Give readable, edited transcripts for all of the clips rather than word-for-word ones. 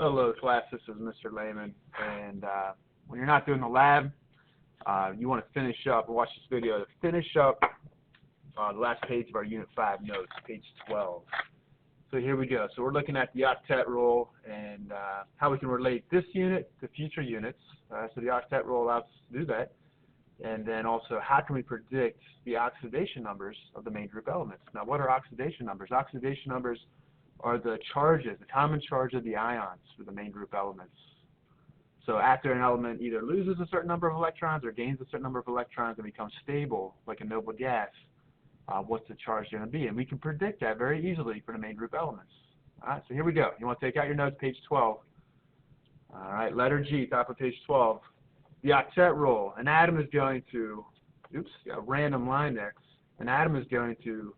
Hello class, this is Mr. Lehman, and when you're not doing the lab, you want to finish up, watch this video to finish up the last page of our Unit 5 notes, page 12. So here we go. So we're looking at the Octet Rule and how we can relate this unit to future units. So the Octet Rule allows us to do that. And then also, how can we predict the oxidation numbers of the main group elements? Now, what are oxidation numbers? Oxidation numbers are the charges, the common charge of the ions for the main group elements. So after an element either loses a certain number of electrons or gains a certain number of electrons and becomes stable, like a noble gas, what's the charge going to be? And we can predict that very easily for the main group elements. All right, so here we go. You want to take out your notes, page 12. All right, letter G, top of page 12. The Octet Rule. An atom is going to, oops, got a random line there. An atom is going to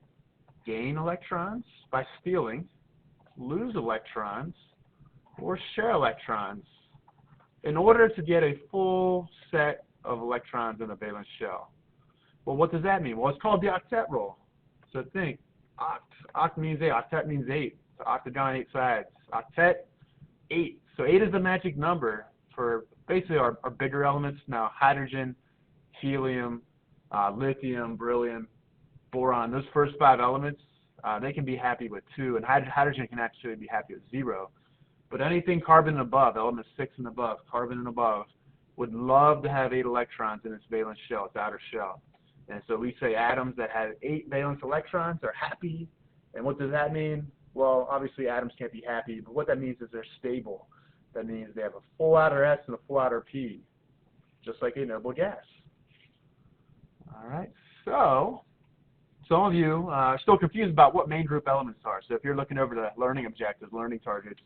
gain electrons by stealing, lose electrons, or share electrons in order to get a full set of electrons in the valence shell. Well, what does that mean? Well, it's called the Octet Rule. So think, oct means 8, octet means 8. So octagon, 8 sides. Octet, 8. So 8 is the magic number for basically our bigger elements. Now, hydrogen, helium, lithium, beryllium, boron, those first 5 elements, they can be happy with 2, and hydrogen can actually be happy with 0. But anything carbon and above, element 6 and above, carbon and above, would love to have 8 electrons in its valence shell, its outer shell. And so we say atoms that have 8 valence electrons are happy. And what does that mean? Well, obviously atoms can't be happy, but what that means is they're stable. That means they have a full outer S and a full outer P, just like a noble gas. All right, so some of you are still confused about what main group elements are. So if you're looking over the learning objectives, learning targets,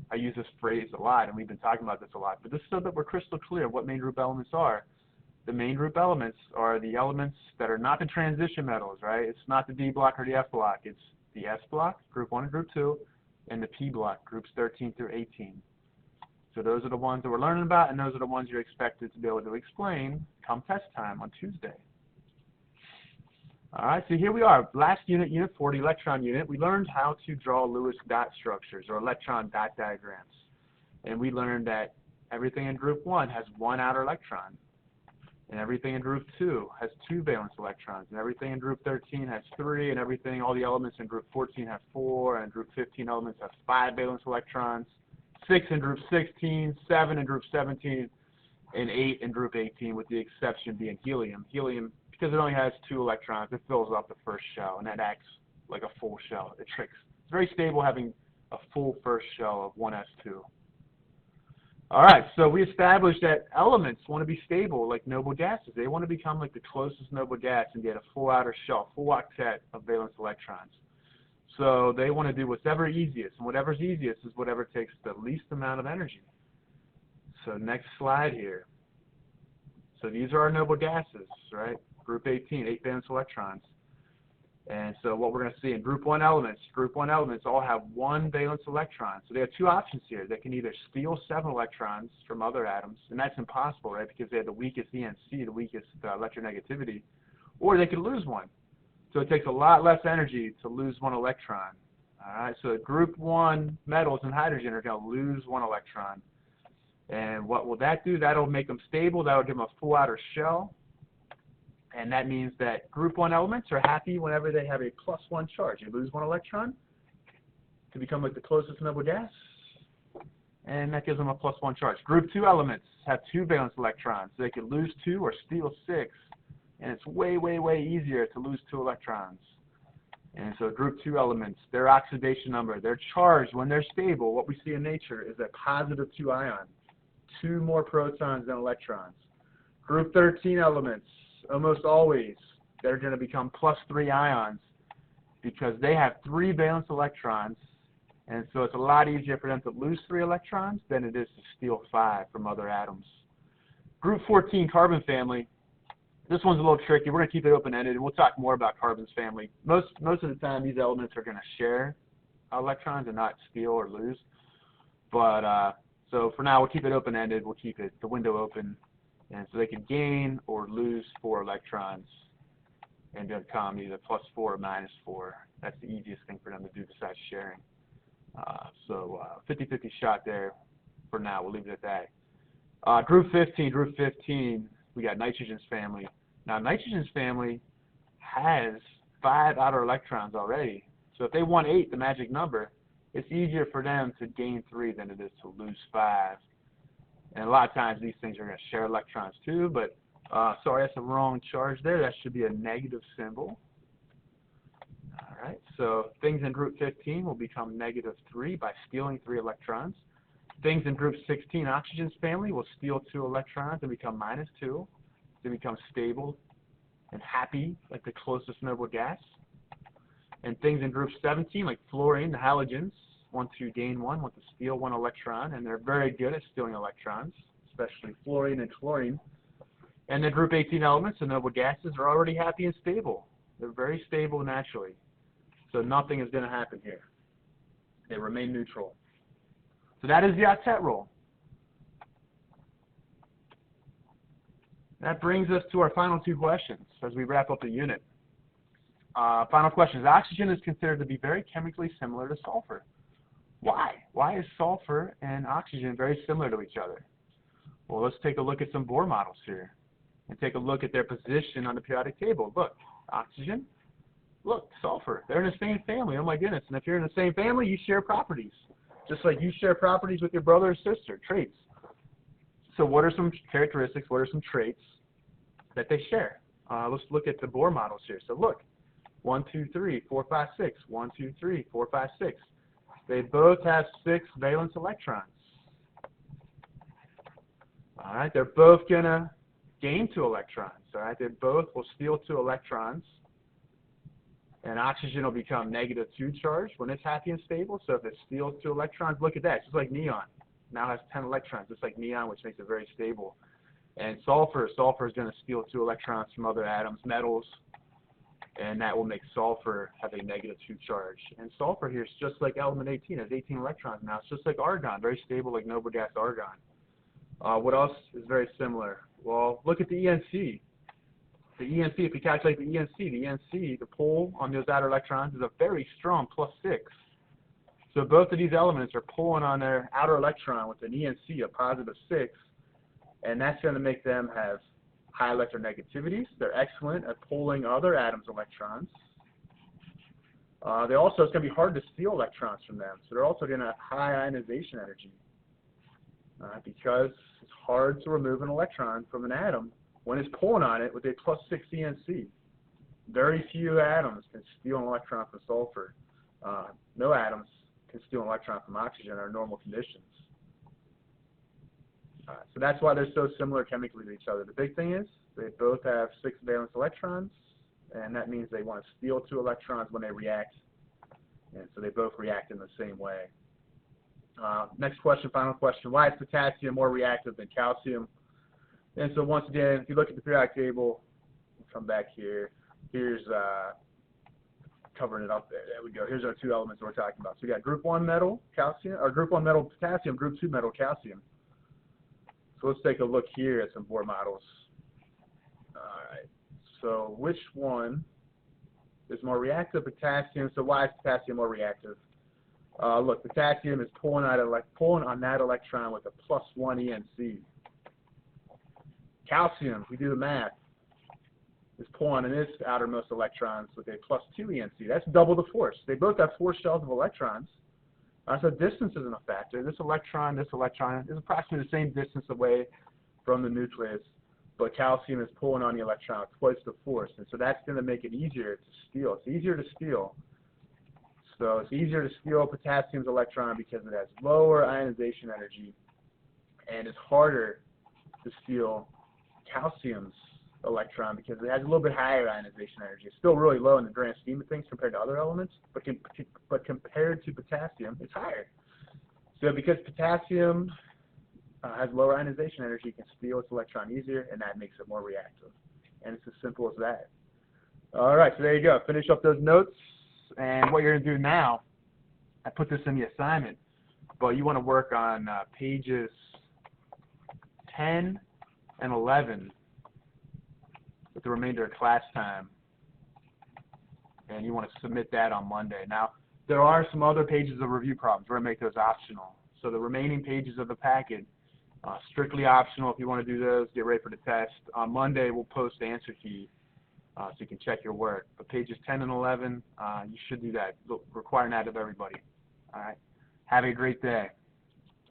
I use this phrase a lot, and we've been talking about this a lot. But this is so that we're crystal clear what main group elements are. The main group elements are the elements that are not the transition metals, right? It's not the D block or the F block. It's the S block, group 1 and group 2, and the P block, groups 13 through 18. So those are the ones that we're learning about, and those are the ones you're expected to be able to explain come test time on Tuesday. All right, so here we are. Last unit, Unit 4, the Electron Unit. We learned how to draw Lewis dot structures, or electron dot diagrams. And we learned that everything in group 1 has 1 outer electron. And everything in group 2 has 2 valence electrons. And everything in group 13 has 3. And everything, all the elements in group 14 have 4. And group 15 elements have 5 valence electrons. 6 in group 16, 7 in group 17, and 8 in group 18, with the exception being helium. Helium, because it only has 2 electrons, it fills up the first shell, and that acts like a full shell. It tricks. It's very stable having a full first shell of 1s2. All right, so we established that elements want to be stable like noble gases. They want to become like the closest noble gas and get a full outer shell, full octet of valence electrons. So they want to do whatever easiest, and whatever's easiest is whatever takes the least amount of energy. So next slide here. So these are our noble gases, right? Group 18, 8 valence electrons. And so what we're going to see in group 1 elements all have 1 valence electron. So they have 2 options here. They can either steal 7 electrons from other atoms, and that's impossible, right, because they have the weakest ENC, the weakest electronegativity, or they could lose 1. So it takes a lot less energy to lose 1 electron. All right, so group 1 metals and hydrogen are going to lose 1 electron. And what will that do? That'll make them stable. That'll give them a full outer shell. And that means that group 1 elements are happy whenever they have a +1 charge. You lose 1 electron to become like the closest noble gas, and that gives them a +1 charge. Group 2 elements have 2 valence electrons. So they could lose 2 or steal 6. And it's way, way, way easier to lose 2 electrons. And so group 2 elements, their oxidation number, their charge, when they're stable, what we see in nature is a +2 ion, 2 more protons than electrons. Group 13 elements, almost always, they're going to become +3 ions because they have 3 valence electrons. And so it's a lot easier for them to lose 3 electrons than it is to steal 5 from other atoms. Group 14, carbon family. This one's a little tricky. We're going to keep it open-ended, and we'll talk more about carbon's family. Most of the time, these elements are going to share electrons and not steal or lose. But so for now, we'll keep it open-ended. We'll keep the window open, and so they can gain or lose 4 electrons and become either +4 or -4. That's the easiest thing for them to do besides sharing. So 50-50 shot there. for now. We'll leave it at that. Group 15, we got nitrogen's family. Now, nitrogen's family has 5 outer electrons already. So if they want 8, the magic number, it's easier for them to gain 3 than it is to lose 5. And a lot of times these things are going to share electrons too, but sorry, that's a wrong charge there. That should be a negative symbol. All right, so things in group 15 will become -3 by stealing 3 electrons. Things in group 16, oxygen's family, will steal 2 electrons and become -2. They become stable and happy like the closest noble gas. And things in group 17, like fluorine, the halogens, want to gain 1, want to steal 1 electron, and they're very good at stealing electrons, especially fluorine and chlorine. And the group 18 elements, the noble gases, are already happy and stable. They're very stable naturally. So nothing is going to happen here. They remain neutral. So that is the Octet Rule. That brings us to our final 2 questions as we wrap up the unit. Final question is, oxygen is considered to be very chemically similar to sulfur. Why? Why is sulfur and oxygen very similar to each other? Well, let's take a look at some Bohr models here and take a look at their position on the periodic table. Look, oxygen, look, sulfur. They're in the same family. Oh my goodness. And if you're in the same family, you share properties. Just like you share properties with your brother or sister, traits. So what are some characteristics, what are some traits that they share? Let's look at the Bohr models here. So look, 1, 2, 3, 4, 5, 6. 1, 2, 3, 4, 5, 6. They both have 6 valence electrons. All right, they're both going to gain 2 electrons. All right, they both will steal 2 electrons. And oxygen will become -2 charged when it's happy and stable. So if it steals 2 electrons, look at that. It's just like neon. Now has 10 electrons, just like neon, which makes it very stable. And sulfur is going to steal 2 electrons from other atoms, metals, and that will make sulfur have a -2 charge. And sulfur here is just like element 18, it has 18 electrons now. It's just like argon, very stable like noble gas argon. What else is very similar? Well, look at the ENC. The ENC, if you calculate the ENC, the pull on those outer electrons is a very strong +6. So both of these elements are pulling on their outer electron with an ENC of +6, and that's going to make them have high electronegativities. They're excellent at pulling other atoms' electrons. It's going to be hard to steal electrons from them, so they're also going to have high ionization energy because it's hard to remove an electron from an atom when it's pulling on it with a +6 ENC. Very few atoms can steal an electron from sulfur. No atoms can steal an electron from oxygen under normal conditions. So that's why they're so similar chemically to each other. The big thing is they both have 6 valence electrons, and that means they want to steal 2 electrons when they react, and so they both react in the same way. Next question, final question. Why is potassium more reactive than calcium? And so once again, if you look at the periodic table, we'll come back here. Here's covering it up there. There we go. Here's our 2 elements we're talking about. So we got group 1 metal calcium, or group 1 metal potassium, group 2 metal calcium. So let's take a look here at some Bohr models. All right. So which one is more reactive? Potassium. So why is potassium more reactive? Look, potassium is pulling on that electron with a +1 ENC. Calcium, we do the math, is pulling on its outermost electrons with a +2 ENC. That's double the force. They both have 4 shells of electrons. So distance isn't a factor. This electron is approximately the same distance away from the nucleus, but calcium is pulling on the electron with twice the force, and so that's going to make it easier to steal. It's easier to steal. So it's easier to steal potassium's electron because it has lower ionization energy, and it's harder to steal calcium's electron because it has a little bit higher ionization energy. It's still really low in the grand scheme of things compared to other elements, but compared to potassium, it's higher. So because potassium has lower ionization energy, it can steal its electron easier, and that makes it more reactive. And it's as simple as that. All right, so there you go. Finish up those notes, and what you're going to do now, I put this in the assignment, but you want to work on pages 10 and 11 with the remainder of class time, and you want to submit that on Monday. Now, there are some other pages of review problems. We're going to make those optional. So the remaining pages of the packet, strictly optional if you want to do those. Get ready for the test. On Monday, we'll post the answer key so you can check your work. But pages 10 and 11, you should do that. Requiring that of everybody. All right. Have a great day.